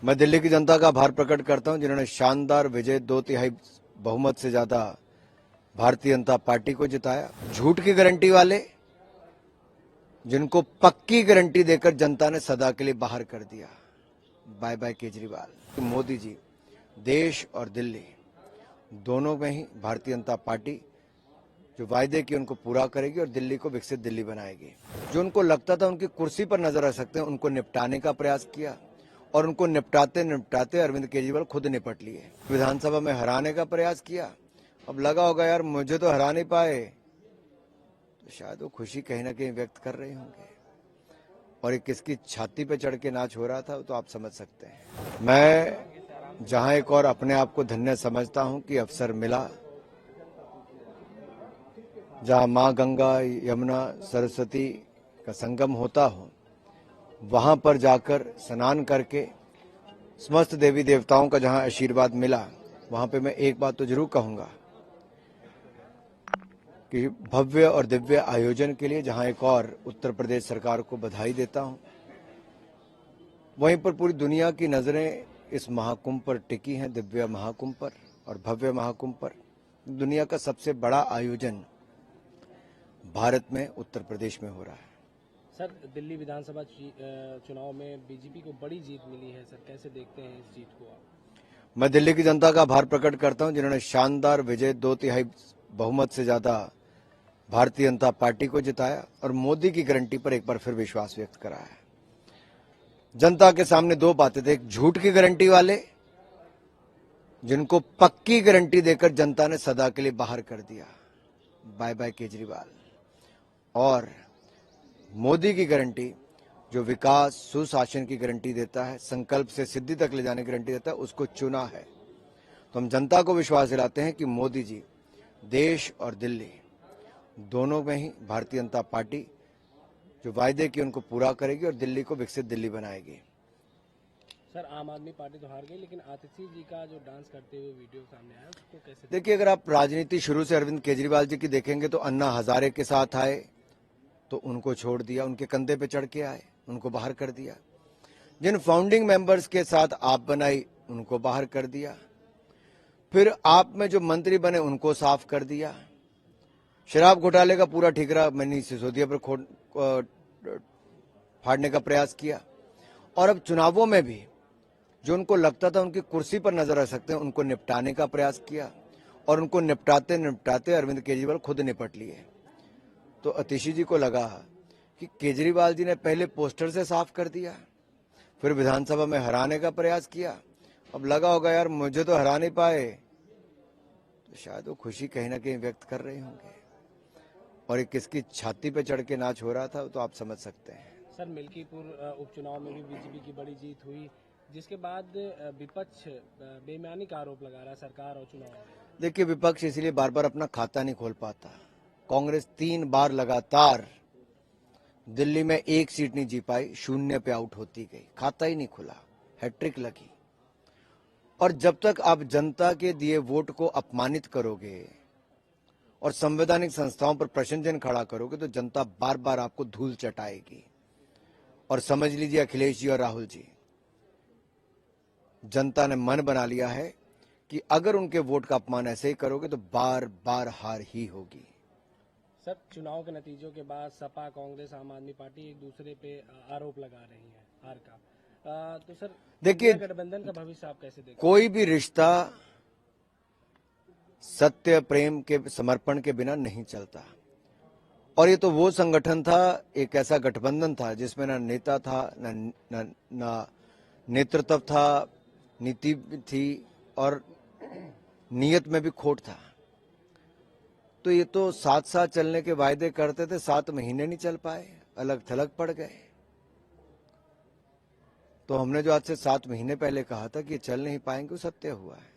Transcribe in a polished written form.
मैं दिल्ली की जनता का आभार प्रकट करता हूं जिन्होंने शानदार विजय 2/3 बहुमत से ज्यादा भारतीय जनता पार्टी को जिताया। झूठ की गारंटी वाले जिनको पक्की गारंटी देकर जनता ने सदा के लिए बाहर कर दिया, बाय बाय केजरीवाल। मोदी जी देश और दिल्ली दोनों में ही भारतीय जनता पार्टी जो वायदे किए उनको पूरा करेगी और दिल्ली को विकसित दिल्ली बनाएगी। जो उनको लगता था उनकी कुर्सी पर नजर रख सकते हैं, उनको निपटाने का प्रयास किया और उनको निपटाते निपटाते अरविंद केजरीवाल खुद निपट लिए। विधानसभा में हराने का प्रयास किया, अब लगा होगा यार मुझे तो हरा नहीं पाए, तो शायद वो खुशी कहीं ना कहीं व्यक्त कर रहे होंगे। और एक किसकी छाती पे चढ़ के नाच हो रहा था तो आप समझ सकते हैं। मैं जहां एक और अपने आप को धन्य समझता हूं कि अवसर मिला, जहां मां गंगा यमुना सरस्वती का संगम होता हो, वहां पर जाकर स्नान करके समस्त देवी देवताओं का जहां आशीर्वाद मिला, वहां पे मैं एक बात तो जरूर कहूंगा कि भव्य और दिव्य आयोजन के लिए जहां एक और उत्तर प्रदेश सरकार को बधाई देता हूं, वहीं पर पूरी दुनिया की नजरें इस महाकुंभ पर टिकी हैं, दिव्य महाकुंभ पर और भव्य महाकुंभ पर। दुनिया का सबसे बड़ा आयोजन भारत में उत्तर प्रदेश में हो रहा है। सर, दिल्ली विधानसभा चुनाव में बीजेपी को बड़ी जीत मिली है, सर कैसे देखते हैं इस जीत को आप? मैं दिल्ली की जनता का आभार प्रकट करता हूं जिन्होंने शानदार विजय 2/3 बहुमत से ज्यादा भारतीय जनता पार्टी को जिताया और मोदी की गारंटी पर एक बार फिर विश्वास व्यक्त करा है। जनता के सामने दो बातें थे, एक झूठ की गारंटी वाले जिनको पक्की गारंटी देकर जनता ने सदा के लिए बाहर कर दिया, बाय बाय केजरीवाल, और मोदी की गारंटी जो विकास सुशासन की गारंटी देता है, संकल्प से सिद्धि तक ले जाने की गारंटी देता है, उसको चुना है। तो हम जनता को विश्वास दिलाते हैं कि मोदी जी देश और दिल्ली दोनों में ही भारतीय जनता पार्टी जो वायदे किए उनको पूरा करेगी और दिल्ली को विकसित दिल्ली बनाएगी। सर, आम आदमी पार्टी तो हार गई, लेकिन आतिशी जी का जो डांस करते हुए वीडियो सामने आया उसको कैसे देखिए, अगर आप राजनीति शुरू से अरविंद केजरीवाल जी की देखेंगे तो अन्ना हजारे के साथ आए तो उनको छोड़ दिया, उनके कंधे पे चढ़ के आए, उनको बाहर कर दिया। जिन फाउंडिंग मेंबर्स के साथ आप बनाई उनको बाहर कर दिया, फिर आप में जो मंत्री बने उनको साफ कर दिया। शराब घोटाले का पूरा ठिकरा मनीष सिसोदिया पर फाड़ने का प्रयास किया और अब चुनावों में भी जो उनको लगता था उनकी कुर्सी पर नजर रख सकते हैं, उनको निपटाने का प्रयास किया और उनको निपटाते निपटाते अरविंद केजरीवाल खुद निपट लिए। तो आतिशी जी को लगा कि केजरीवाल जी ने पहले पोस्टर से साफ कर दिया, फिर विधानसभा में हराने का प्रयास किया, अब लगा होगा यार मुझे तो हरा नहीं पाए, तो शायद वो खुशी कहीं ना कहीं व्यक्त कर रहे होंगे। और एक किसकी छाती पे चढ़ के नाच हो रहा था तो आप समझ सकते हैं। सर, मिल्कीपुर उपचुनाव में भी बीजेपी की बड़ी जीत हुई, जिसके बाद विपक्ष बेईमानी का आरोप लगा रहा है सरकार और चुनाव में। देखिए, विपक्ष इसलिए बार बार अपना खाता नहीं खोल पाता। कांग्रेस 3 बार लगातार दिल्ली में एक सीट नहीं जी पाई, 0 पे आउट होती गई, खाता ही नहीं खुला, हैट्रिक लगी। और जब तक आप जनता के दिए वोट को अपमानित करोगे और संवैधानिक संस्थाओं पर प्रश्न चिन्ह खड़ा करोगे तो जनता बार बार आपको धूल चटाएगी। और समझ लीजिए अखिलेश जी और राहुल जी, जनता ने मन बना लिया है कि अगर उनके वोट का अपमान ऐसे ही करोगे तो बार बार हार ही होगी। सर, चुनाव के नतीजों के बाद सपा, कांग्रेस, आम आदमी पार्टी एक दूसरे पे आरोप लगा रही है हार का। तो सर देखिए, गठबंधन का भविष्य आप कैसे देखते हैं? कोई भी रिश्ता सत्य प्रेम के समर्पण के बिना नहीं चलता। और ये तो वो संगठन था, एक ऐसा गठबंधन था जिसमें ना नेता था, ना नेतृत्व था, नीति थी और नीयत में भी खोट था। तो ये तो साथ साथ चलने के वायदे करते थे, 7 महीने नहीं चल पाए, अलग थलग पड़ गए। तो हमने जो आज से 7 महीने पहले कहा था कि ये चल नहीं पाएंगे, वो सत्य हुआ है।